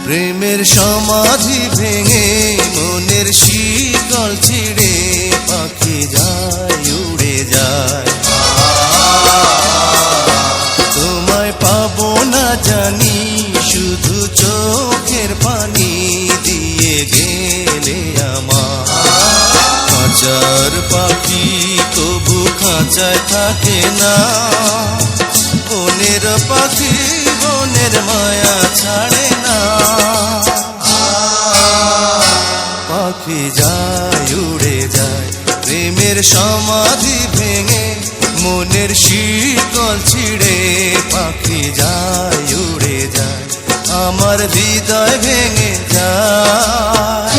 প্রেমের সমাধি ভেঙে মনের শিকল ছিঁড়ে পাখি যায় উড়ে যায়। তোমায় পাবো না জানি শুধু চোখের পানি দিয়ে গেলে আমার। খাঁচার পাখি তবু খাঁচায় থাকে না, বনের পাখি বনের মায়া ছাড়ে না। পাখি যায় উড়ে যায় প্রেমের সমাধি ভেঙে মনের শিকল ছিঁড়ে পাখি যায় উড়ে যায়, আমার হৃদয় ভেঙে যায়।